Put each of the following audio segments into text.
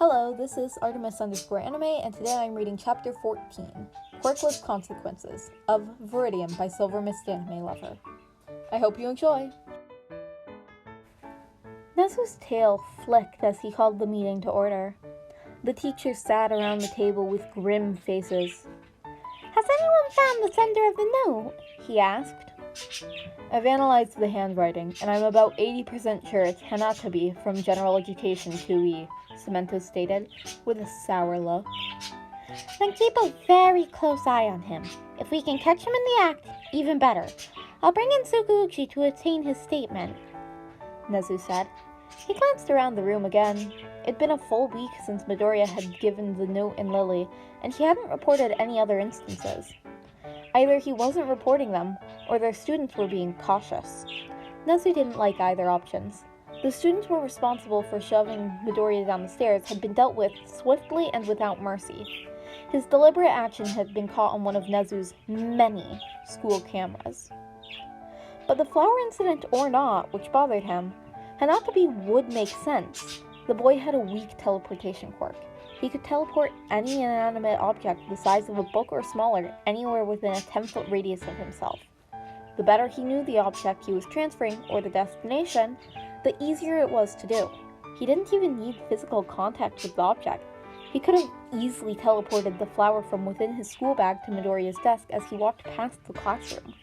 Hello, this is Artemis_anime, and today I'm reading Chapter 14, Quirkless Consequences, of Viridian by Silver Mist Anime Lover. I hope you enjoy! Nezu's tail flicked as he called the meeting to order. The teachers sat around the table with grim faces. "Has anyone found the sender of the note?" he asked. "I've analyzed the handwriting, and I'm about 80% sure it's Hanatabi from General Education 2E, Cemento stated, with a sour look. "Then keep a very close eye on him. If we can catch him in the act, even better. I'll bring in Tsukuuchi to obtain his statement," Nezu said. He glanced around the room again. It'd been a full week since Midoriya had given the note and Lily, and he hadn't reported any other instances. Either he wasn't reporting them, or their students were being cautious. Nezu didn't like either options. The students were responsible for shoving Midoriya down the stairs had been dealt with swiftly and without mercy. His deliberate action had been caught on one of Nezu's many school cameras. But the flower incident or not, which bothered him, Hanatabi would make sense. The boy had a weak teleportation quirk. He could teleport any inanimate object the size of a book or smaller anywhere within a 10-foot radius of himself. The better he knew the object he was transferring, or the destination, the easier it was to do. He didn't even need physical contact with the object. He could have easily teleported the flower from within his school bag to Midoriya's desk as he walked past the classroom.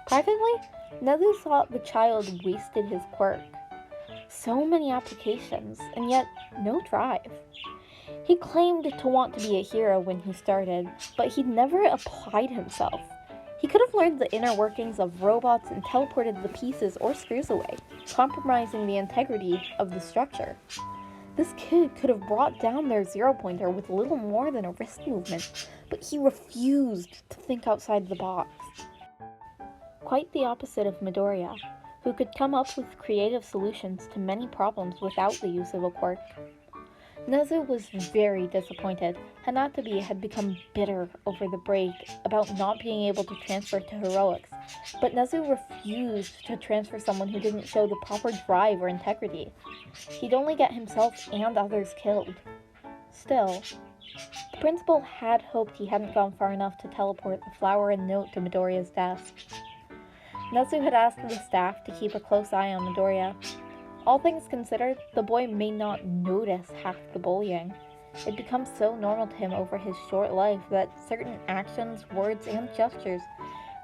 Privately, Nezu thought the child wasted his quirk. So many applications, and yet no drive. He claimed to want to be a hero when he started, but he'd never applied himself. He could have learned the inner workings of robots and teleported the pieces or screws away, compromising the integrity of the structure. This kid could have brought down their zero-pointer with little more than a wrist movement, but he refused to think outside the box. Quite the opposite of Midoriya, who could come up with creative solutions to many problems without the use of a quirk. Nezu was very disappointed. Hanatabi had become bitter over the break about not being able to transfer to heroics, but Nezu refused to transfer someone who didn't show the proper drive or integrity. He'd only get himself and others killed. Still, the principal had hoped he hadn't gone far enough to teleport the flower and note to Midoriya's desk. Nezu had asked the staff to keep a close eye on Midoriya. All things considered, the boy may not notice half the bullying. It becomes so normal to him over his short life that certain actions, words, and gestures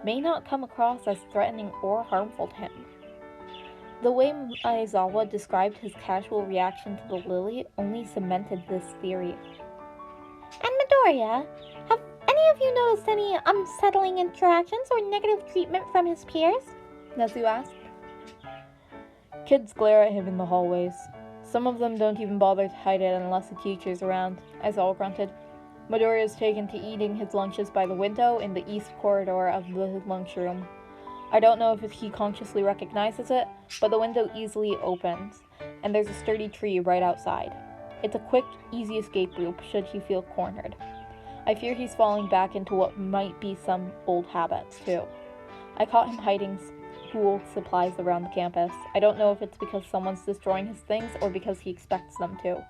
may not come across as threatening or harmful to him. The way Aizawa described his casual reaction to the lily only cemented this theory. "And Midoriya, have any of you noticed any unsettling interactions or negative treatment from his peers?" Nezu asked. "Kids glare at him in the hallways. Some of them don't even bother to hide it unless the teacher's around," Aizawa grunted. "Midoriya is taken to eating his lunches by the window in the east corridor of the lunchroom. I don't know if he consciously recognizes it, but the window easily opens, and there's a sturdy tree right outside. It's a quick, easy escape route should he feel cornered. I fear he's falling back into what might be some old habits, too. I caught him hiding school supplies around the campus. I don't know if it's because someone's destroying his things or because he expects them to."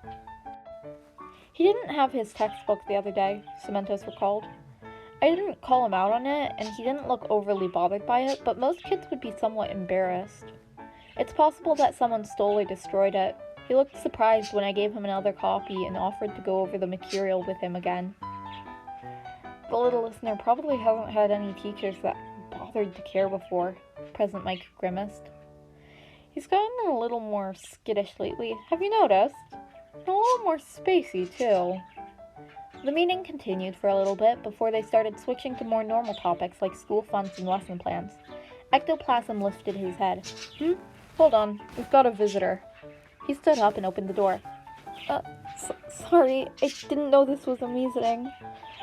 "He didn't have his textbook the other day," Cementos recalled. "I didn't call him out on it, and he didn't look overly bothered by it, but most kids would be somewhat embarrassed. It's possible that someone stole or destroyed it. He looked surprised when I gave him another copy and offered to go over the material with him again." The little listener probably hasn't had any teachers that bothered to care before, President Mike grimaced. "He's gotten a little more skittish lately, have you noticed? And a little more spacey, too." The meeting continued for a little bit before they started switching to more normal topics like school funds and lesson plans. Ectoplasm lifted his head. Hold on, we've got a visitor." He stood up and opened the door. Sorry, I didn't know this was a meeting."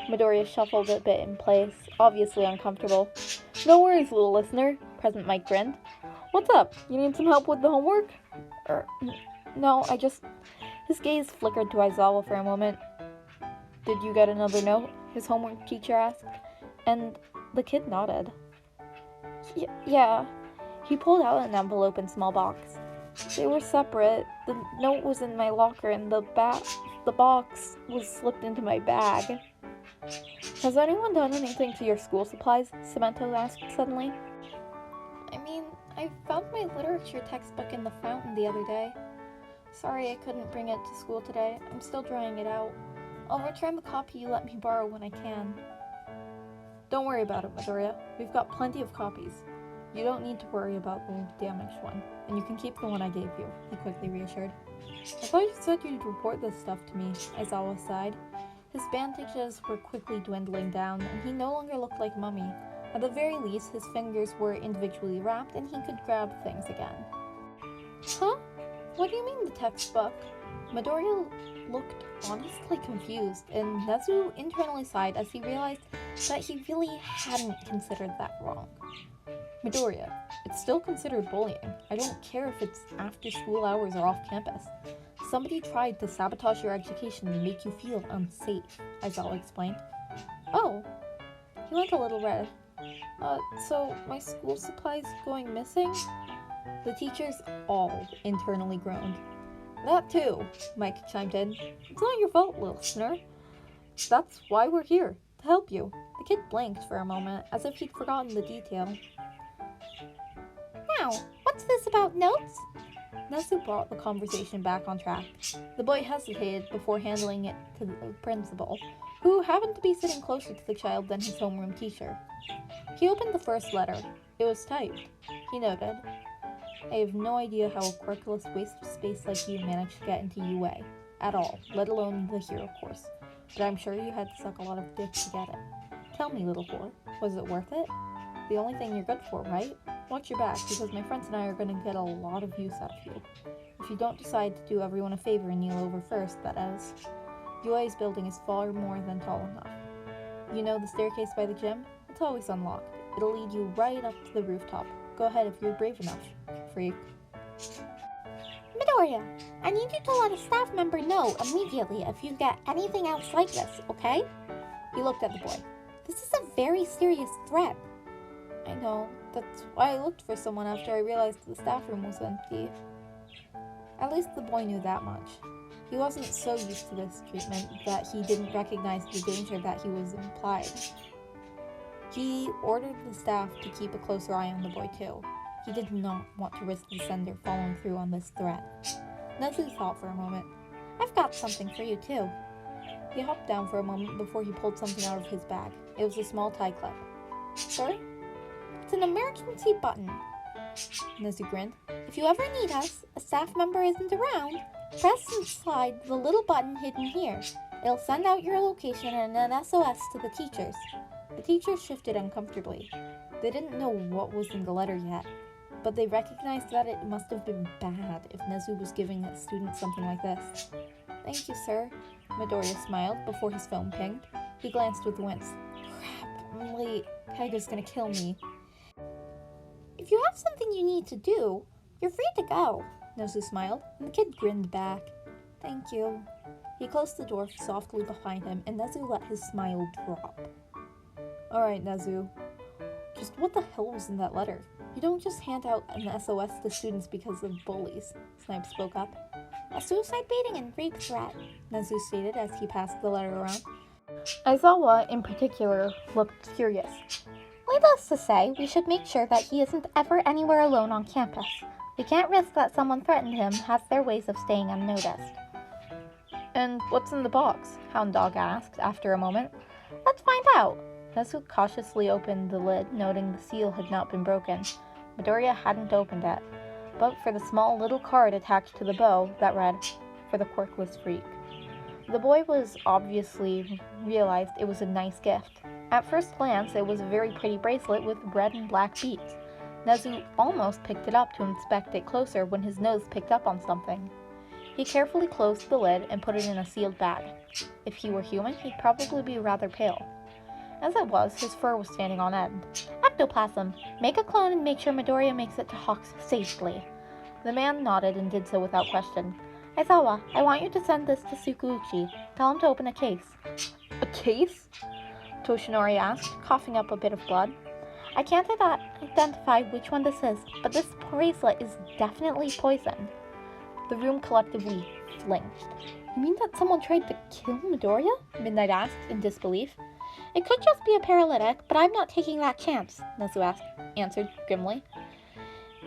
Midoriya shuffled a bit in place, obviously uncomfortable. "No worries, little listener," President Mike grinned. "What's up? You need some help with the homework?" No, I just..." His gaze flickered to Aizawa for a moment. "Did you get another note?" his homework teacher asked, and the kid nodded. Yeah." He pulled out an envelope and small box. They were separate. The note was in my locker and the box was slipped into my bag. Has anyone done anything to your school supplies? Cemento asked suddenly. I found my literature textbook in the fountain the other day. Sorry I couldn't bring it to school today. I'm still drying it out. I'll return the copy you let me borrow when I can. Don't worry about it, Midoriya. We've got plenty of copies. You don't need to worry about the damaged one, and you can keep the one I gave you, he quickly reassured. I thought you said you'd report this stuff to me, Aizawa sighed. His bandages were quickly dwindling down, and he no longer looked like Mummy. At the very least, his fingers were individually wrapped, and he could grab things again. Huh? What do you mean the textbook? Midoriya looked honestly confused, and Nezu internally sighed as he realized that he really hadn't considered that wrong. Midoriya, it's still considered bullying. I don't care if it's after school hours or off campus. Somebody tried to sabotage your education and make you feel unsafe, Aizawa explained. Oh. He went a little red. So my school supplies going missing? The teachers all internally groaned. That too, Mike chimed in. It's not your fault, listener. That's why we're here, to help you. The kid blinked for a moment, as if he'd forgotten the detail. Now, what's this about notes? Nezu brought the conversation back on track. The boy hesitated before handling it to the principal, who happened to be sitting closer to the child than his homeroom teacher. He opened the first letter. It was typed. He noted, I have no idea how a quirkless waste of space like you managed to get into UA. At all, let alone the hero course. But I'm sure you had to suck a lot of dick to get it. Tell me, little whore, was it worth it? The only thing you're good for, right? Watch your back, because my friends and I are going to get a lot of use out of you. If you don't decide to do everyone a favor and kneel over first, that is. UA's building is far more than tall enough. You know the staircase by the gym? It's always unlocked. It'll lead you right up to the rooftop. Go ahead if you're brave enough, freak. Midoriya, I need you to let a staff member know immediately if you get anything else like this, okay? He looked at the boy. This is a very serious threat. I know. That's why I looked for someone after I realized the staff room was empty. At least the boy knew that much. He wasn't so used to this treatment that he didn't recognize the danger that he was implied. He ordered the staff to keep a closer eye on the boy too. He did not want to risk the sender following through on this threat. Nezu thought for a moment. I've got something for you too. He hopped down for a moment before he pulled something out of his bag. It was a small tie clip. Sir? It's an emergency button. Nezu grinned. If you ever need us, a staff member isn't around, press and slide the little button hidden here. It'll send out your location and an SOS to the teachers. The teachers shifted uncomfortably. They didn't know what was in the letter yet, but they recognized that it must have been bad if Nezu was giving a student something like this. Thank you, sir. Midoriya smiled before his phone pinged. He glanced with a wince. Crap, I'm late. Kaiga's gonna kill me. If you have something you need to do, you're free to go, Nezu smiled, and the kid grinned back. Thank you. He closed the door softly behind him, and Nezu let his smile drop. Alright, Nezu. Just what the hell was in that letter? You don't just hand out an SOS to students because of bullies, Snipe spoke up. A suicide baiting and rape threat, Nezu stated as he passed the letter around. Aizawa, in particular, looked curious. Needless to say, we should make sure that he isn't ever anywhere alone on campus. We can't risk that someone threatened him has their ways of staying unnoticed. And what's in the box? Hound Dog asked after a moment. Let's find out. Nezu cautiously opened the lid, noting the seal had not been broken. Midoriya hadn't opened it, but for the small little card attached to the bow that read, for the quirkless freak. The boy was obviously realized it was a nice gift. At first glance, it was a very pretty bracelet with red and black beads. Nezu almost picked it up to inspect it closer when his nose picked up on something. He carefully closed the lid and put it in a sealed bag. If he were human, he'd probably be rather pale. As it was, his fur was standing on end. Ectoplasm! Make a clone and make sure Midoriya makes it to Hawks safely. The man nodded and did so without question. Aizawa, I want you to send this to Tsukuuchi. Tell him to open a case. A case? Toshinori asked, coughing up a bit of blood. I can't identify which one this is, but this bracelet is definitely poisoned. The room collectively flinched. You mean that someone tried to kill Midoriya? Midnight asked in disbelief. It could just be a paralytic, but I'm not taking that chance, Nezu answered grimly.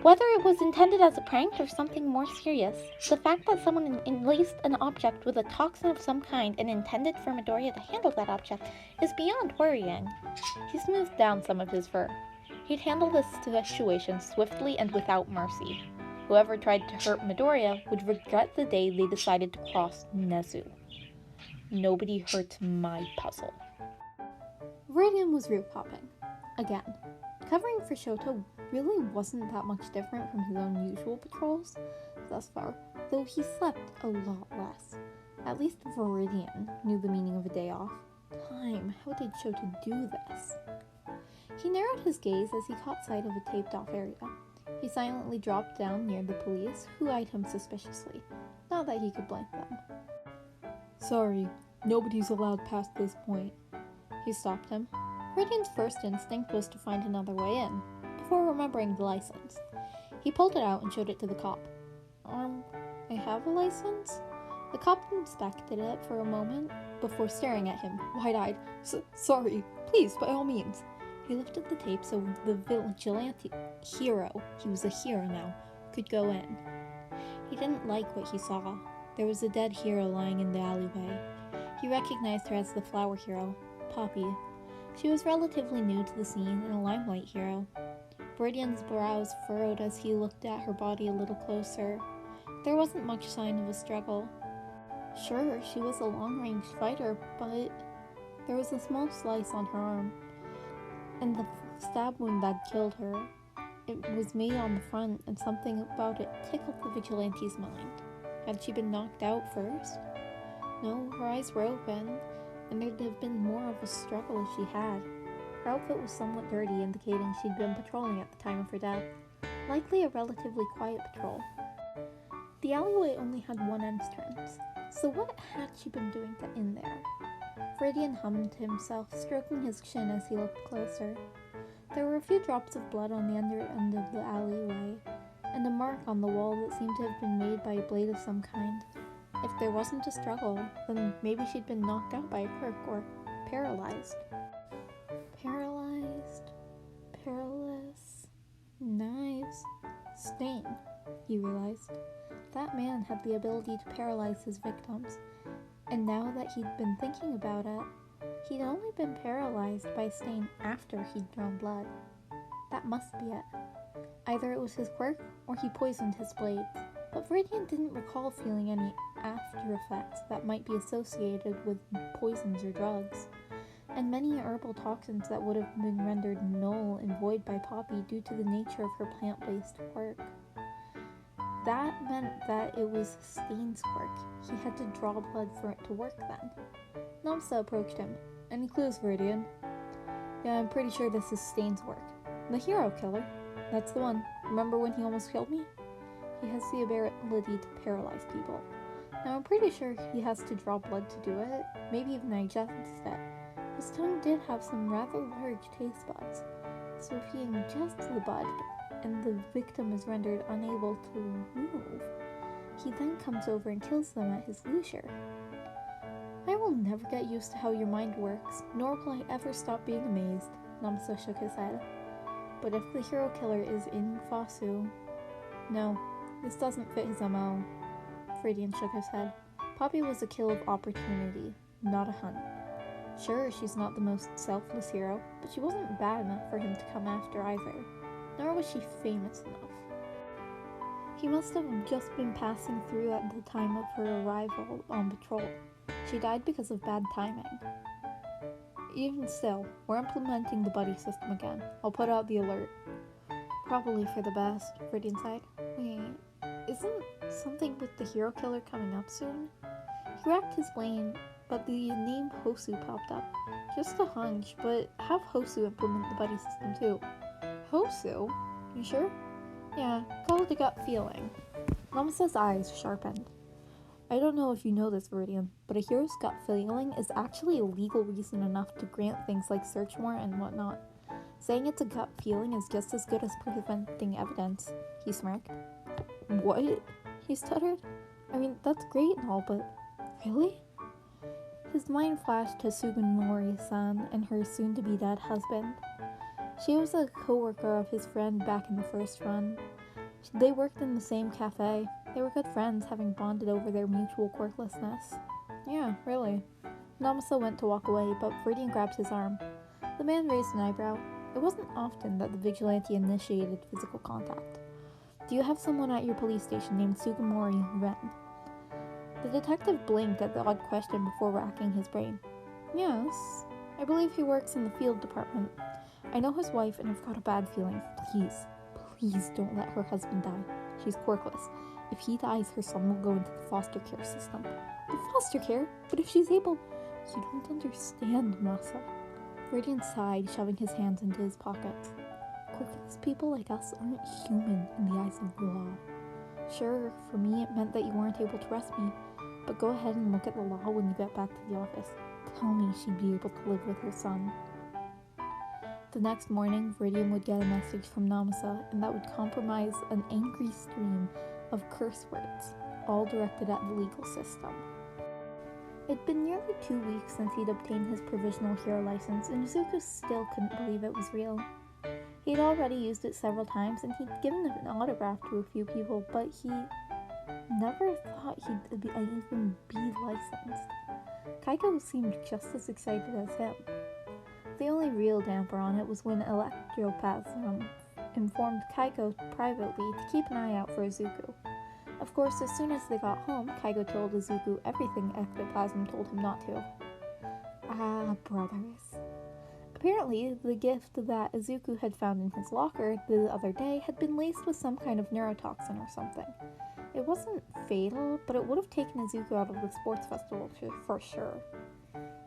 Whether it was intended as a prank or something more serious, the fact that someone enlaced an object with a toxin of some kind and intended for Midoriya to handle that object is beyond worrying. He smoothed down some of his fur. He'd handle this situation swiftly and without mercy. Whoever tried to hurt Midoriya would regret the day they decided to cross Nezu. Nobody hurt my puzzle. Viridian was root hopping. Again. Covering for Shoto really wasn't that much different from his own usual patrols thus far, though he slept a lot less. At least Viridian knew the meaning of a day off. Time, how did Shoto do this? He narrowed his gaze as he caught sight of a taped-off area. He silently dropped down near the police, who eyed him suspiciously. Not that he could blame them. Sorry, nobody's allowed past this point. He stopped him. Viridian's first instinct was to find another way in, before remembering the license. He pulled it out and showed it to the cop. I have a license? The cop inspected it for a moment, before staring at him, wide-eyed. Sorry, please, by all means. He lifted the tape so the vigilante hero, he was a hero now, could go in. He didn't like what he saw. There was a dead hero lying in the alleyway. He recognized her as the flower hero, Poppy. She was relatively new to the scene and a limelight hero. Viridian's brows furrowed as he looked at her body a little closer. There wasn't much sign of a struggle. Sure, she was a long-range fighter, but there was a small slice on her arm, and the stab wound that killed her. It was made on the front, and something about it tickled the vigilante's mind. Had she been knocked out first? No, her eyes were open, and there'd have been more of a struggle if she had. Her outfit was somewhat dirty, indicating she'd been patrolling at the time of her death. Likely a relatively quiet patrol. The alleyway only had one entrance, so what had she been doing in there? Viridian hummed to himself, stroking his chin as he looked closer. There were a few drops of blood on the under end of the alleyway, and a mark on the wall that seemed to have been made by a blade of some kind. If there wasn't a struggle, then maybe she'd been knocked out by a quirk or paralyzed. Perilous, knives, Stain, he realized. That man had the ability to paralyze his victims, and now that he'd been thinking about it, he'd only been paralyzed by Stain after he'd drawn blood. That must be it. Either it was his quirk, or he poisoned his blades, but Viridian didn't recall feeling any after effects that might be associated with poisons or drugs, and many herbal toxins that would have been rendered null and void by Poppy due to the nature of her plant-based quirk. That meant that it was Stain's quirk. He had to draw blood for it to work then. Namasa approached him. Any clues, Viridian? Yeah, I'm pretty sure this is Stain's work. The hero killer. That's the one. Remember when he almost killed me? He has the ability to paralyze people. Now I'm pretty sure he has to draw blood to do it, maybe even digest it. His tongue did have some rather large taste buds, so if he ingests the bud and the victim is rendered unable to move, he then comes over and kills them at his leisure. I will never get used to how your mind works, nor will I ever stop being amazed, Namasa shook his head. But if the hero killer is in Fasu... No, this doesn't fit his MO. Viridian shook his head. Poppy was a kill of opportunity, not a hunt. Sure, she's not the most selfless hero, but she wasn't bad enough for him to come after either. Nor was she famous enough. He must have just been passing through at the time of her arrival on patrol. She died because of bad timing. Even still, we're implementing the buddy system again. I'll put out the alert. Probably for the best, Viridian sighed. Wait, isn't something with the hero killer coming up soon? He racked his brain, but the name Hosu popped up. Just a hunch, but have Hosu implement the buddy system too. Hosu? You sure? Yeah, call it a gut feeling. Namasa's eyes sharpened. I don't know if you know this, Viridian, but a hero's gut feeling is actually a legal reason enough to grant things like search warrant and whatnot. Saying it's a gut feeling is just as good as presenting evidence, he smirked. What? He stuttered. I mean, that's great and all, but really? His mind flashed to Sugimori-san and her soon-to-be-dead husband. She was a co-worker of his friend back in the first run. They worked in the same cafe. They were good friends, having bonded over their mutual quirklessness. Yeah, really. Namasa went to walk away, but Viridian grabbed his arm. The man raised an eyebrow. It wasn't often that the vigilante initiated physical contact. Do you have someone at your police station named Sugimori Ren? The detective blinked at the odd question before racking his brain. Yes, I believe he works in the field department. I know his wife and I've got a bad feeling. Please don't let her husband die. She's quirkless. If he dies, her son will go into the foster care system. The foster care? But if she's able... You don't understand, Namasa. Viridian sighed, shoving his hands into his pockets. Quirkless people like us aren't human in the eyes of the law. Sure, for me it meant that you weren't able to arrest me, but go ahead and look at the law when you get back to the office. Tell me she'd be able to live with her son. The next morning, Viridian would get a message from Namasa, and that would compromise an angry stream of curse words, all directed at the legal system. It'd been nearly 2 weeks since he'd obtained his provisional hero license, and Izuku still couldn't believe it was real. He'd already used it several times, and he'd given an autograph to a few people, but he never thought he'd even be licensed. Kaiko seemed just as excited as him. The only real damper on it was when Electroplasm informed Kaiko privately to keep an eye out for Izuku. Of course, as soon as they got home, Kaiko told Izuku everything Ectoplasm told him not to. Ah, brothers. Apparently, the gift that Izuku had found in his locker the other day had been laced with some kind of neurotoxin or something. It wasn't fatal, but it would have taken Izuku out of the sports festival for sure.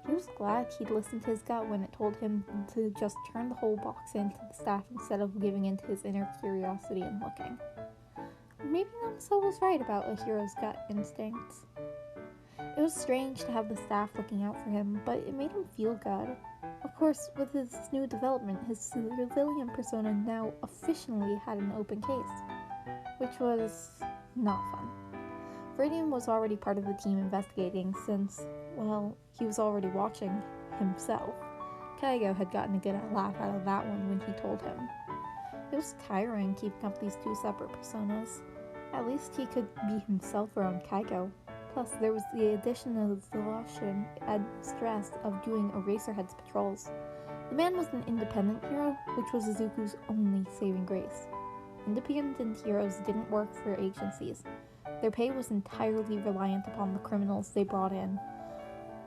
He was glad he'd listened to his gut when it told him to just turn the whole box into the staff instead of giving in to his inner curiosity and looking. Maybe Namasa was right about a hero's gut instincts. It was strange to have the staff looking out for him, but it made him feel good. Of course, with his new development, his civilian persona now officially had an open case, which was not fun. Viridian was already part of the team investigating since, well, he was already watching himself. Kaigo had gotten a good laugh out of that one when he told him. It was tiring keeping up these two separate personas. At least he could be himself around Kaigo. Plus, there was the addition of exhaustion and stress of doing Eraserhead's patrols. The man was an independent hero, which was Izuku's only saving grace. Independent heroes didn't work for agencies. Their pay was entirely reliant upon the criminals they brought in,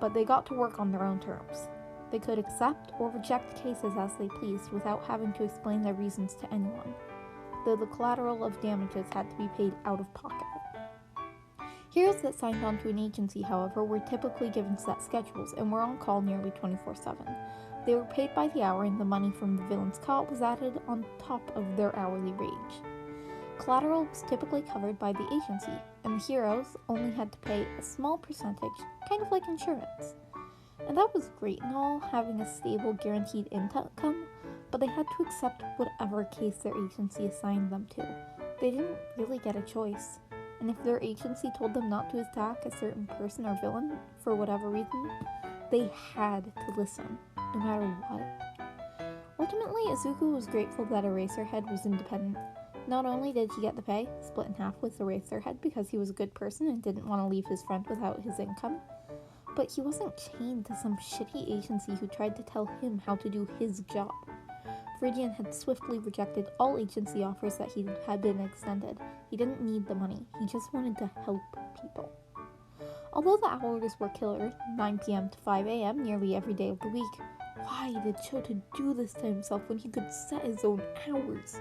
but they got to work on their own terms. They could accept or reject cases as they pleased without having to explain their reasons to anyone, though the collateral of damages had to be paid out of pocket. Heroes that signed on to an agency, however, were typically given set schedules and were on call nearly 24/7. They were paid by the hour, and the money from the villain's call was added on top of their hourly wage. Collateral was typically covered by the agency, and the heroes only had to pay a small percentage, kind of like insurance. And that was great and all, having a stable, guaranteed income, but they had to accept whatever case their agency assigned them to. They didn't really get a choice. And if their agency told them not to attack a certain person or villain for whatever reason, they had to listen, no matter what. Ultimately, Izuku was grateful that Eraserhead was independent. Not only did he get the pay, split in half with Eraserhead because he was a good person and didn't want to leave his friend without his income, but he wasn't chained to some shitty agency who tried to tell him how to do his job. Viridian had swiftly rejected all agency offers that he had been extended. He didn't need the money, he just wanted to help people. Although the hours were killer, 9 p.m. to 5 a.m. nearly every day of the week, why did Shota do this to himself when he could set his own hours?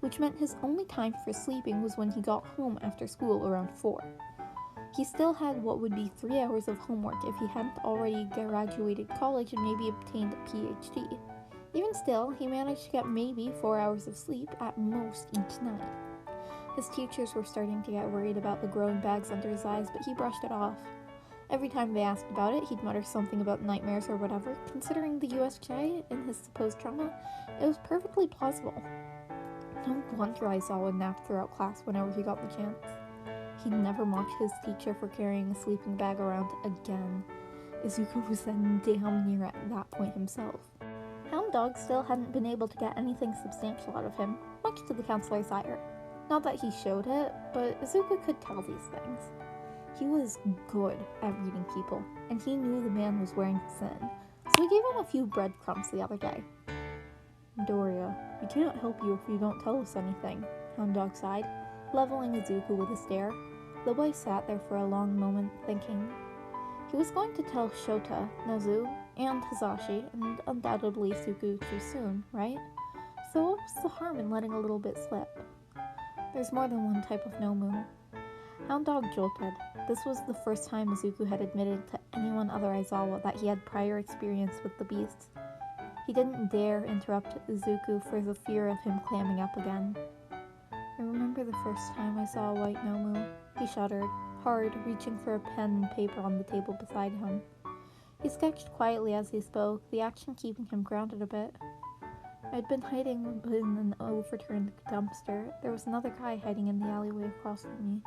Which meant his only time for sleeping was when he got home after school around 4. He still had what would be 3 hours of homework if he hadn't already graduated college and maybe obtained a PhD. Even still, he managed to get maybe 4 hours of sleep at most each night. His teachers were starting to get worried about the growing bags under his eyes, but he brushed it off. Every time they asked about it, he'd mutter something about nightmares or whatever. Considering the USJ and his supposed trauma, it was perfectly plausible. No wonder Aizawa napped throughout class whenever he got the chance. He'd never mocked his teacher for carrying a sleeping bag around again. Izuku was then damn near at that point himself. Hound Dog still hadn't been able to get anything substantial out of him, much to the counselor's ire. Not that he showed it, but Izuku could tell these things. He was good at reading people, and he knew the man was wearing sin, so he gave him a few breadcrumbs the other day. Midoriya, we can't help you if you don't tell us anything, Hound Dog sighed, leveling Izuku with a stare. The boy sat there for a long moment, thinking. He was going to tell Shota, Nezu, and Hisashi, and undoubtedly Suku too soon, right? So what was the harm in letting a little bit slip? There's more than one type of Nomu. Hound Dog jolted. This was the first time Izuku had admitted to anyone other Aizawa that he had prior experience with the beasts. He didn't dare interrupt Izuku for the fear of him clamming up again. I remember the first time I saw a white Nomu. He shuddered, hard, reaching for a pen and paper on the table beside him. He sketched quietly as he spoke, the action keeping him grounded a bit. I'd been hiding in an overturned dumpster. There was another guy hiding in the alleyway across from me.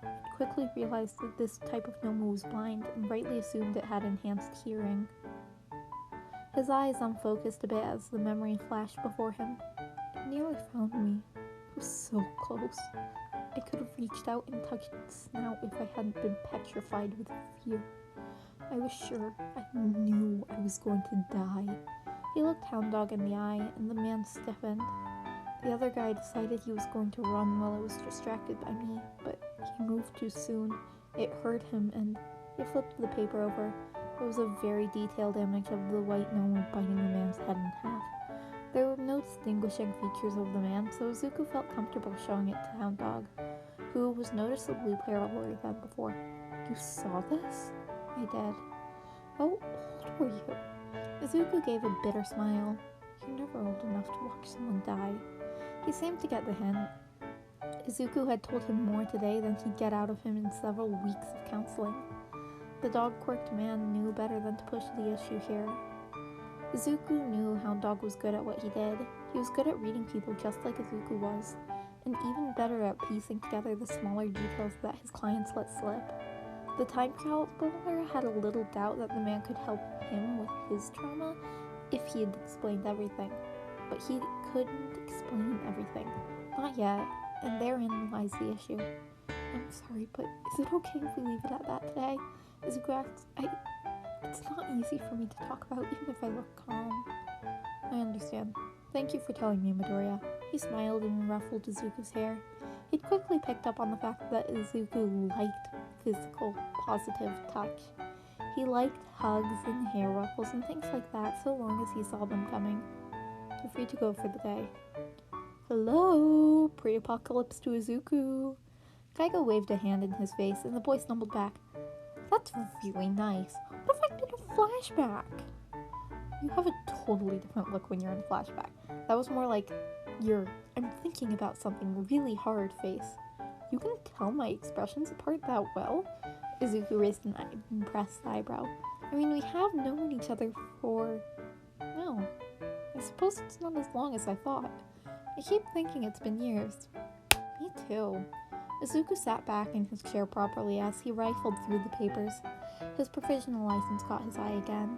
I'd quickly realized that this type of Nomu was blind, and rightly assumed it had enhanced hearing. His eyes unfocused a bit as the memory flashed before him. It nearly found me. It was so close. I could have reached out and touched its snout if I hadn't been petrified with fear. I was sure. I knew I was going to die. He looked Hound Dog in the eye, and the man stiffened. The other guy decided he was going to run while I was distracted by me, but he moved too soon. It hurt him, and he flipped the paper over. It was a very detailed image of the white Nomu biting the man's head in half. There were no distinguishing features of the man, so Izuku felt comfortable showing it to Hound Dog, who was noticeably paler than before. You saw this? I did. How old were you? Izuku gave a bitter smile. You're never old enough to watch someone die. He seemed to get the hint. Izuku had told him more today than he'd get out of him in several weeks of counseling. The dog-quirked man knew better than to push the issue here. Izuku knew Hound Dog was good at what he did. He was good at reading people just like Izuku was, and even better at piecing together the smaller details that his clients let slip. The time counselor had a little doubt that the man could help him with his trauma if he had explained everything. But he couldn't explain everything. Not yet, and therein lies the issue. I'm sorry, but is it okay if we leave it at that today? Izuku asked. It's not easy for me to talk about even if I look calm. I understand. Thank you for telling me, Midoriya. He smiled and ruffled Izuku's hair. He'd quickly picked up on the fact that Izuku liked physical, positive touch. He liked hugs and hair ruffles and things like that so long as he saw them coming. You're free to go for the day. Hello, pre-apocalypse to Izuku. Kaigo waved a hand in his face and the boy stumbled back. That's really nice. What if I did a flashback? You have a totally different look when you're in a flashback. That was more like I'm thinking about something really hard face. You can tell my expressions apart that well? Izuku raised an impressed eyebrow. I mean, we have known each other for... No. I suppose it's not as long as I thought. I keep thinking it's been years. Me too. Izuku sat back in his chair properly as he rifled through the papers. His provisional license caught his eye again.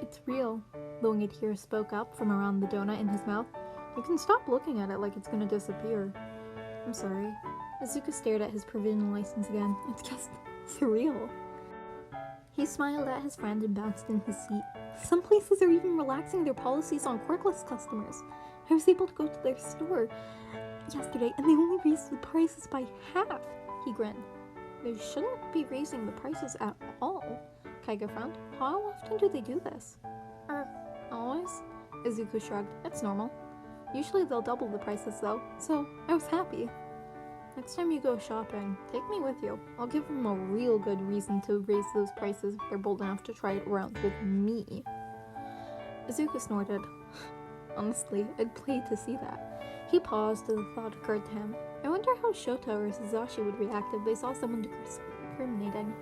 It's real, Longitude spoke up from around the donut in his mouth. You can stop looking at it like it's gonna disappear. I'm sorry. Izuku stared at his provisional license again. It's just surreal. He smiled at his friend and bounced in his seat. Some places are even relaxing their policies on quirkless customers. I was able to go to their store yesterday and they only raised the prices by half. He grinned. They shouldn't be raising the prices at all. Kaigo frowned. How often do they do this? Always? Izuku shrugged. It's normal. Usually they'll double the prices though, so I was happy. Next time you go shopping, take me with you. I'll give them a real good reason to raise those prices if they're bold enough to try it around with me. Izuku snorted. Honestly, I'd play to see that. He paused as a thought occurred to him. I wonder how Shota or Hisashi would react if they saw someone incriminating.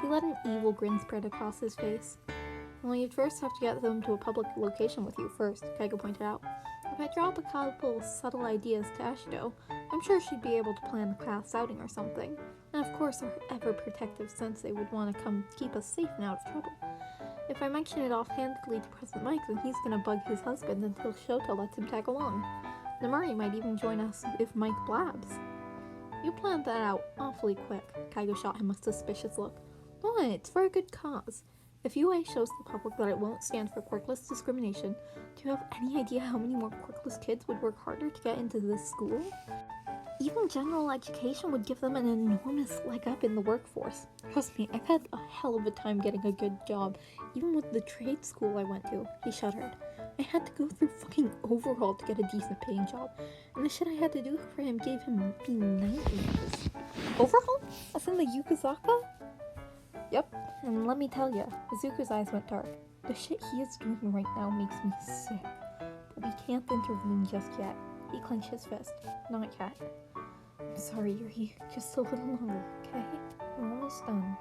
He let an evil grin spread across his face. Well, you'd first have to get them to a public location with you first, Kaigo pointed out. If I drop a couple subtle ideas to Ashido, I'm sure she'd be able to plan a class outing or something. And of course our ever-protective sensei would want to come keep us safe and out of trouble. If I mention it offhandedly to President Mike, then he's gonna bug his husband until Shota lets him tag along. Namari might even join us if Mike blabs. You planned that out awfully quick, Kaigo shot him a suspicious look. Why, it's for a good cause. If UA shows the public that it won't stand for quirkless discrimination, do you have any idea how many more quirkless kids would work harder to get into this school? Even general education would give them an enormous leg up in the workforce. Trust me, I've had a hell of a time getting a good job, even with the trade school I went to. He shuddered. I had to go through fucking overhaul to get a decent paying job, and the shit I had to do for him gave him nightmares. Overhaul? As in the Yukazaka? Yep, and let me tell ya, Izuku's eyes went dark. The shit he is doing right now makes me sick. But we can't intervene just yet. He clenched his fist. Not yet. I'm sorry, Yuri. Just a little longer, okay? We're almost done.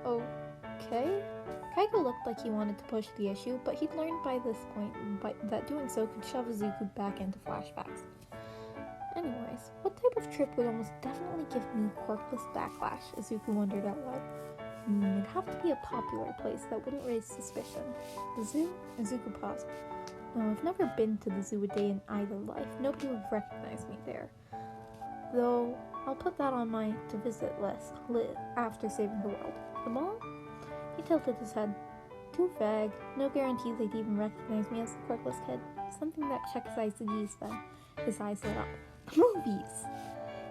Okay? Kaigo looked like he wanted to push the issue, but he'd learned by this point that doing so could shove Izuku back into flashbacks. Anyways, what type of trip would almost definitely give me quirkless backlash? Izuku wondered out loud. It'd have to be a popular place that wouldn't raise suspicion. The zoo? Izuku paused. No, I've never been to the zoo a day in either life. Nobody would recognize me there. Though, I'll put that on my to-visit list after saving the world. The mall? He tilted his head. Too vague. No guarantee they'd even recognize me as the quirkless kid. Something that checks IDs then. His eyes lit up. The movies!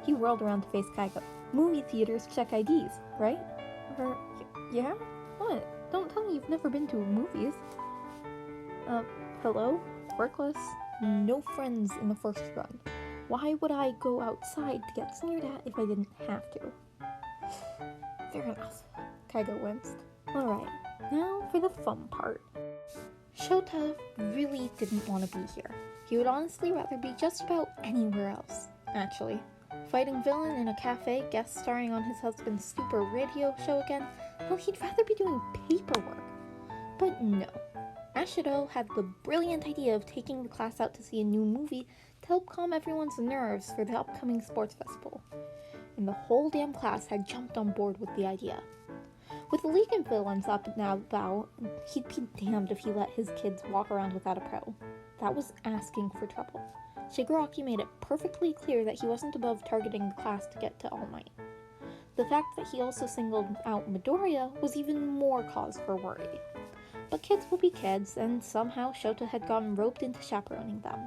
He whirled around to face Kaigo. Movie theaters check IDs, right? Yeah? What? Don't tell me you've never been to movies. Hello? Workless? No friends in the first run. Why would I go outside to get sneered at if I didn't have to? Fair enough. Kaigo winced. Alright, now for the fun part. Shota really didn't want to be here. He would honestly rather be just about anywhere else, actually. Fighting villain in a cafe, guest starring on his husband's super radio show again? Well, he'd rather be doing paperwork. But no. Ashido had the brilliant idea of taking the class out to see a new movie to help calm everyone's nerves for the upcoming sports festival. And the whole damn class had jumped on board with the idea. With the League of Villains up and about, he'd be damned if he let his kids walk around without a pro. That was asking for trouble. Shigaraki made it perfectly clear that he wasn't above targeting the class to get to All Might. The fact that he also singled out Midoriya was even more cause for worry. But kids will be kids, and somehow Shota had gotten roped into chaperoning them.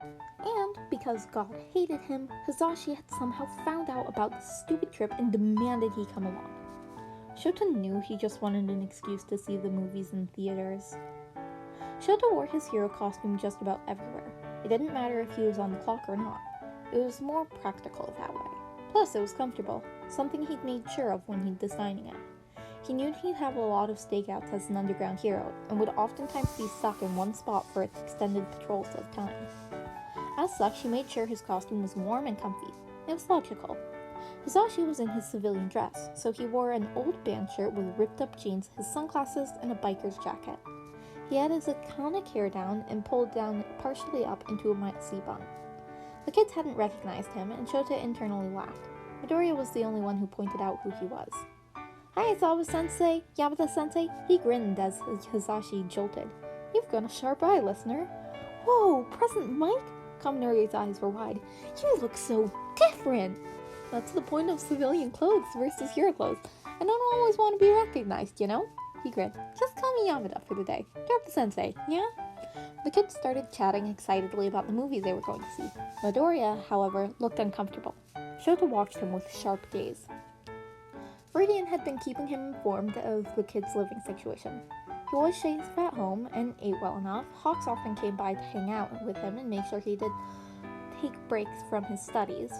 And, because God hated him, Hizashi had somehow found out about the stupid trip and demanded he come along. Shota knew he just wanted an excuse to see the movies in theaters. Shota wore his hero costume just about everywhere. It didn't matter if he was on the clock or not. It was more practical that way. Plus, it was comfortable, something he'd made sure of when he'd designing it. He knew he'd have a lot of stakeouts as an underground hero, and would oftentimes be stuck in one spot for extended patrols of time. As such, he made sure his costume was warm and comfy. It was logical. Hizashi was in his civilian dress, so he wore an old band shirt with ripped up jeans, his sunglasses, and a biker's jacket. He had his iconic hair down and pulled down partially up into a maxi bun. The kids hadn't recognized him, and Shota internally laughed. Midoriya was the only one who pointed out who he was. Hi, Aizawa-sensei, Yamada-sensei, he grinned as Hizashi jolted. You've got a sharp eye, listener. Whoa, President Mike? Kaminori's eyes were wide. You look so different! That's the point of civilian clothes versus hero clothes. I don't always want to be recognized, you know? He grinned. Just call me Yamada for the day. Drop the sensei, yeah? The kids started chatting excitedly about the movie they were going to see. Midoriya, however, looked uncomfortable. Shota watched him with sharp gaze. Viridian had been keeping him informed of the kids' living situation. He was safe at home and ate well enough. Hawks often came by to hang out with him and make sure he did take breaks from his studies.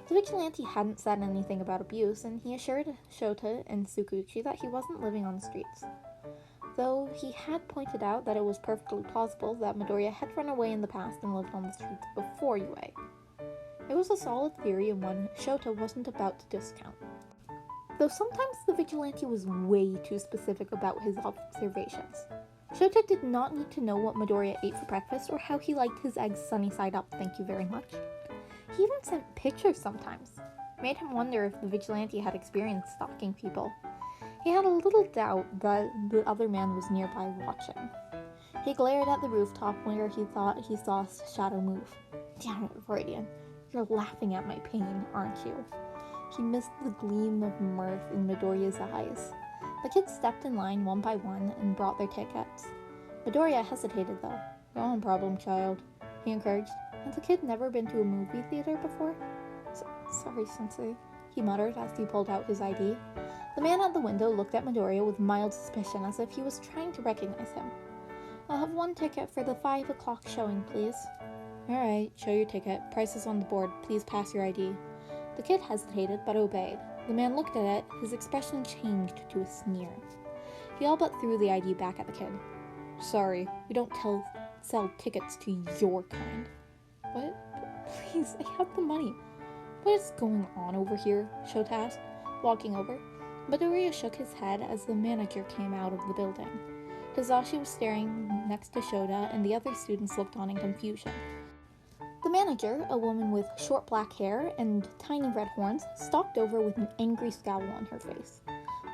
The vigilante hadn't said anything about abuse, and he assured Shota and Tsukuchi that he wasn't living on the streets. Though he had pointed out that it was perfectly plausible that Midoriya had run away in the past and lived on the streets before UA. It was a solid theory and one Shota wasn't about to discount. though sometimes the vigilante was way too specific about his observations. Shota did not need to know what Midoriya ate for breakfast or how he liked his eggs sunny side up, thank you very much. He even sent pictures sometimes. It made him wonder if the vigilante had experience stalking people. He had a little doubt that the other man was nearby watching. He glared at the rooftop where he thought he saw a shadow move. Damn it, Viridian. You're laughing at my pain, aren't you? He missed the gleam of mirth in Midoriya's eyes. The kids stepped in line one by one and brought their tickets. Midoriya hesitated though. Go on, problem child, he encouraged. Had the kid never been to a movie theater before? Sorry, Sensei, he muttered as he pulled out his ID. The man at the window looked at Midoriya with mild suspicion as if he was trying to recognize him. I'll have one ticket for the 5 o'clock showing, please. Alright, show your ticket. Price is on the board. Please pass your ID. The kid hesitated, but obeyed. The man looked at it, his expression changed to a sneer. He all but threw the ID back at the kid. Sorry, we don't sell tickets to your kind. What? Please, I have the money. What is going on over here? Shota asked, walking over. Midoriya shook his head as the manager came out of the building. Hizashi was staring next to Shota, and the other students looked on in confusion. The manager, a woman with short black hair and tiny red horns, stalked over with an angry scowl on her face.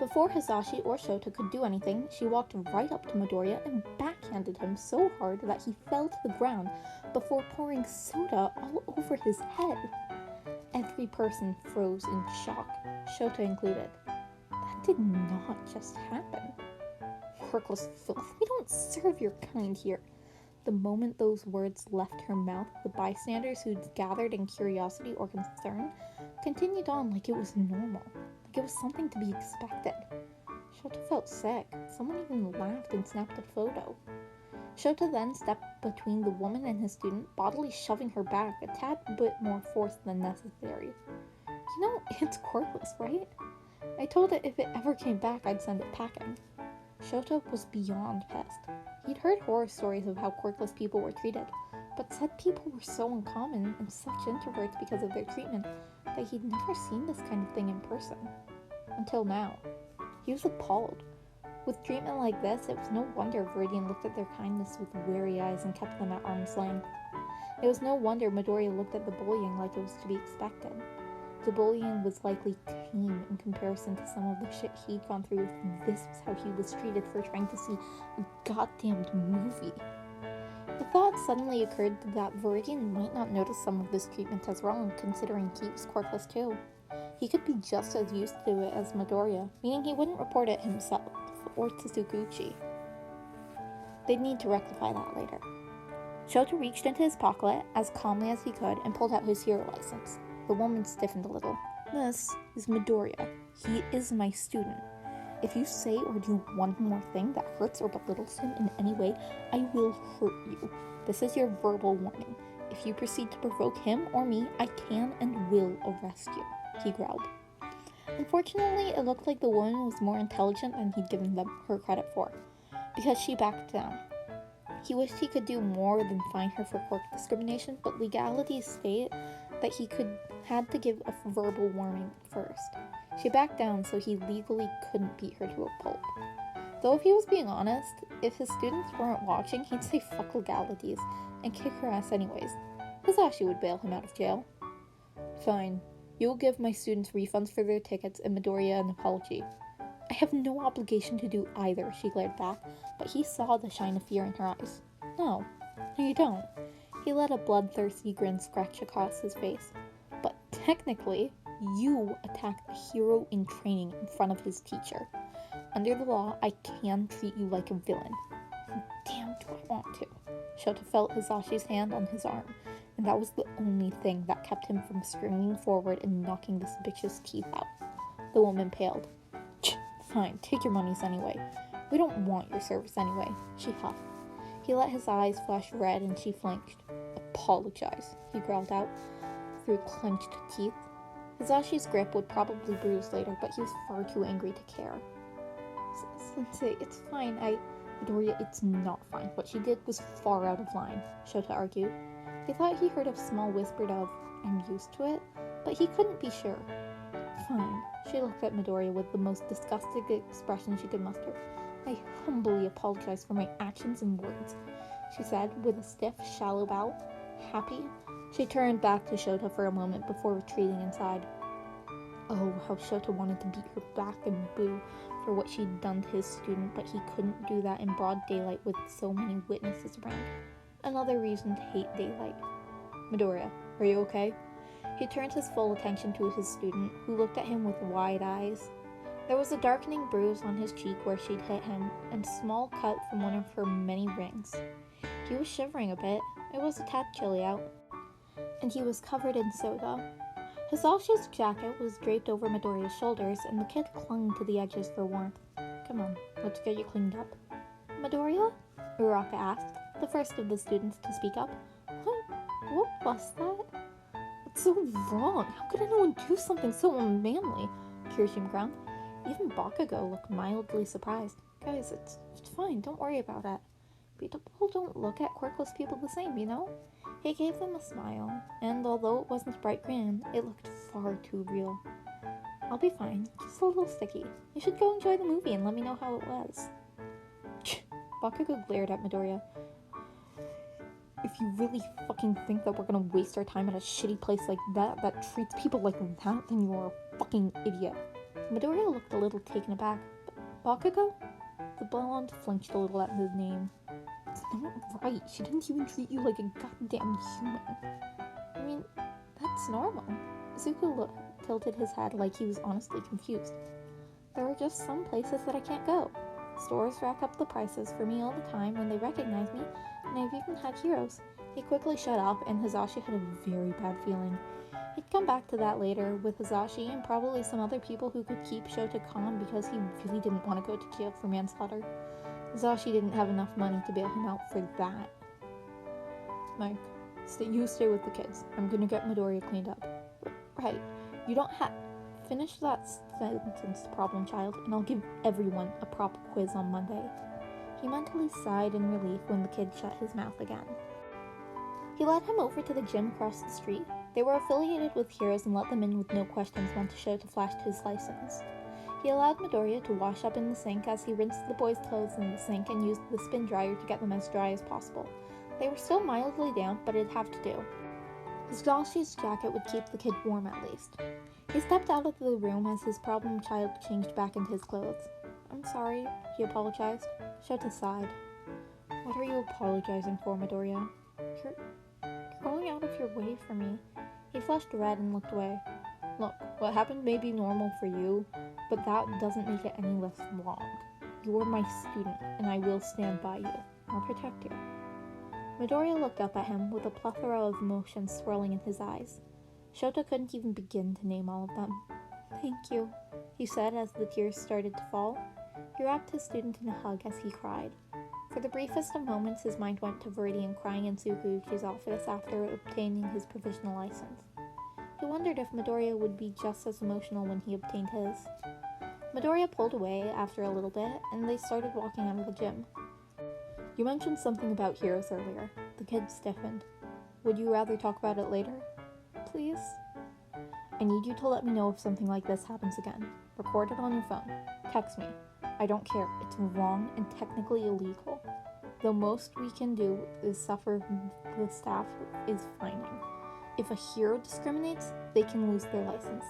Before Hizashi or Shota could do anything, she walked right up to Midoriya and backhanded him so hard that he fell to the ground before pouring soda all over his head. Every person froze in shock, Shota included. That did not just happen. Workless filth, we don't serve your kind here. The moment those words left her mouth, the bystanders who'd gathered in curiosity or concern continued on like it was normal, like it was something to be expected. Shota felt sick. Someone even laughed and snapped a photo. Shota then stepped between the woman and his student, bodily shoving her back a tad bit more force than necessary. You know, it's quirkless, right? I told it if it ever came back, I'd send it packing. Shota was beyond pissed. He'd heard horror stories of how quirkless people were treated, but said people were so uncommon and such introverts because of their treatment that he'd never seen this kind of thing in person. Until now. He was appalled. With treatment like this, it was no wonder Viridian looked at their kindness with wary eyes and kept them at arm's length. It was no wonder Midoriya looked at the bullying like it was to be expected. The bullying was likely tame in comparison to some of the shit he'd gone through if this was how he was treated for trying to see a goddamned movie. The thought suddenly occurred that Viridian might not notice some of this treatment as wrong, considering he was quirkless too. He could be just as used to it as Midoriya, meaning he wouldn't report it himself, or to Tsukuchi. They'd need to rectify that later. Shota reached into his pocket as calmly as he could and pulled out his hero license. The woman stiffened a little. This is Midoriya. He is my student. If you say or do one more thing that hurts or belittles him in any way, I will hurt you. This is your verbal warning. If you proceed to provoke him or me, I can and will arrest you, he growled. Unfortunately, it looked like the woman was more intelligent than he'd given her credit for, because she backed down. He wished he could do more than fine her for quirk discrimination, but legalities state that he had to give a verbal warning first. She backed down, so he legally couldn't beat her to a pulp. Though if he was being honest, if his students weren't watching, he'd say fuck legalities and kick her ass anyways. Hizashi would bail him out of jail. Fine. You will give my students refunds for their tickets and Midoriya an apology. I have no obligation to do either, she glared back, but he saw the shine of fear in her eyes. No, you don't. He let a bloodthirsty grin scratch across his face. But technically, you attacked a hero in training in front of his teacher. Under the law, I can treat you like a villain. Damn, do I want to. Shota felt Hizashi's hand on his arm, and that was the only thing that kept him from springing forward and knocking this bitch's teeth out. The woman paled. Fine, take your monies anyway. We don't want your service anyway, she huffed. He let his eyes flash red and she flinched. Apologize, he growled out through clenched teeth. Hizashi's grip would probably bruise later, but he was far too angry to care. Sensei, it's fine. Midoriya, it's not fine. What she did was far out of line, Shota argued. He thought he heard a small whisper of, I'm used to it, but he couldn't be sure. Fine, She looked at Midoriya with the most disgusted expression she could muster. I humbly apologize for my actions and words, she said with a stiff, shallow bow. Happy? She turned back to Shota for a moment before retreating inside. Oh, how Shota wanted to beat her back and boo for what she'd done to his student, but he couldn't do that in broad daylight with so many witnesses around. Another reason to hate daylight. Midoriya, are you okay? He turned his full attention to his student, who looked at him with wide eyes. There was a darkening bruise on his cheek where she'd hit him, and a small cut from one of her many rings. He was shivering a bit. It was a tad chilly out, and he was covered in soda. Hisashi's jacket was draped over Midoriya's shoulders, and the kid clung to the edges for warmth. Come on, let's get you cleaned up. Midoriya? Uraka asked, the first of the students to speak up. What was that? It's so wrong. How could anyone do something so unmanly? Kirishima groaned. Even Bakugo looked mildly surprised. Guys, it's fine. Don't worry about it. People don't look at quirkless people the same, you know? He gave them a smile, and although it wasn't bright green, it looked far too real. I'll be fine. Just a little sticky. You should go enjoy the movie and let me know how it was. Bakugo glared at Midoriya. If you really fucking think that we're gonna waste our time at a shitty place like that treats people like that, then you're a fucking idiot. Midoriya looked a little taken aback. Bakugo? The blonde flinched a little at his name. It's not right. She didn't even treat you like a goddamn human. I mean, that's normal. Izuku tilted his head like he was honestly confused. There are just some places that I can't go. Stores rack up the prices for me all the time when they recognize me, and I've even had heroes. He quickly shut up, and Hisashi had a very bad feeling. He'd come back to that later, with Hisashi and probably some other people who could keep Shota calm because he really didn't want to go to jail for manslaughter. Hisashi didn't have enough money to bail him out for that. Mike, you stay with the kids. I'm gonna get Midoriya cleaned up. Right, you don't have... Finish that sentence, problem child, and I'll give everyone a prop quiz on Monday. He mentally sighed in relief when the kid shut his mouth again. He led him over to the gym across the street. They were affiliated with heroes and let them in with no questions once Shota flashed his license. He allowed Midoriya to wash up in the sink as he rinsed the boys' clothes in the sink and used the spin dryer to get them as dry as possible. They were still mildly damp, but it'd have to do. Hisashi's jacket would keep the kid warm at least. He stepped out of the room as his problem child changed back into his clothes. I'm sorry, he apologized. Shota sighed. What are you apologizing for, Midoriya? You're going out of your way for me. He flushed red and looked away. Look, what happened may be normal for you, but that doesn't make it any less wrong. You're my student, and I will stand by you. I'll protect you. Midoriya looked up at him with a plethora of emotions swirling in his eyes. Shota couldn't even begin to name all of them. Thank you, he said as the tears started to fall. He wrapped his student in a hug as he cried. For the briefest of moments, his mind went to Viridian crying in Tsukuchi's office after obtaining his provisional license. He wondered if Midoriya would be just as emotional when he obtained his. Midoriya pulled away after a little bit, and they started walking out of the gym. You mentioned something about heroes earlier. The kid stiffened. Would you rather talk about it later? Please? I need you to let me know if something like this happens again. Record it on your phone. Text me. I don't care. It's wrong and technically illegal. Though most we can do is suffer the staff is fining. If a hero discriminates, they can lose their license.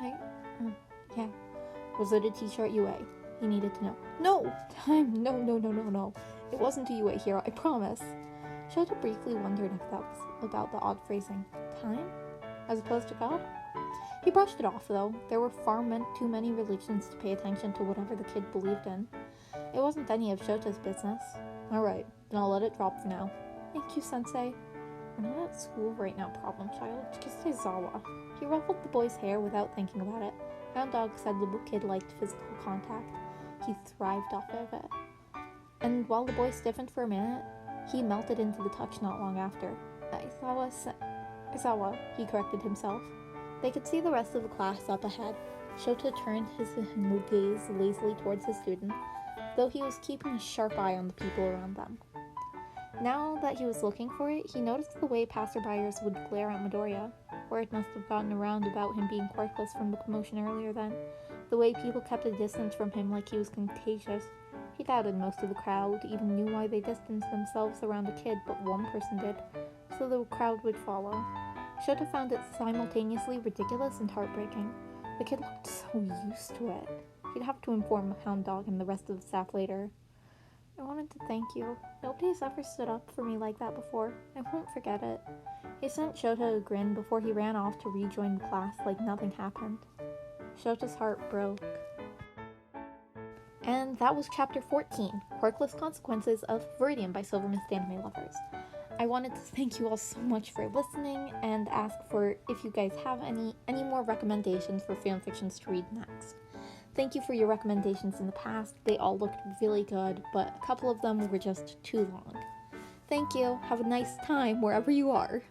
Yeah. Was it a teacher at UA? He needed to know. No! Time! No. It wasn't a UA hero, I promise. Shota briefly wondered if that was about the odd phrasing. Time? As opposed to God? He brushed it off, though. There were too many religions to pay attention to whatever the kid believed in. It wasn't any of Shota's business. Alright, then I'll let it drop for now. Thank you, Sensei. We're not at school right now, problem child. Just Aizawa. He ruffled the boy's hair without thinking about it. Hound Dog said the kid liked physical contact. He thrived off of it. And while the boy stiffened for a minute, he melted into the touch not long after. Aizawa, he corrected himself. They could see the rest of the class up ahead. Shota turned his gaze lazily towards his student, though he was keeping a sharp eye on the people around them. Now that he was looking for it, he noticed the way passerbyers would glare at Midoriya. Word must have gotten around about him being quirkless from the commotion earlier then. The way people kept a distance from him like he was contagious. He doubted most of the crowd even knew why they distanced themselves around the kid, but one person did, so the crowd would follow. Shota found it simultaneously ridiculous and heartbreaking. The kid looked so used to it. He'd have to inform Hound Dog and the rest of the staff later. I wanted to thank you. Nobody's ever stood up for me like that before. I won't forget it. He sent Shota a grin before he ran off to rejoin the class like nothing happened. Shota's heart broke. And that was Chapter 14, Quirkless Consequences of Viridian by Silver Mist Anime Lovers. I wanted to thank you all so much for listening and ask for if you guys have any more recommendations for fanfictions to read next. Thank you for your recommendations in the past. They all looked really good, but a couple of them were just too long. Thank you. Have a nice time wherever you are.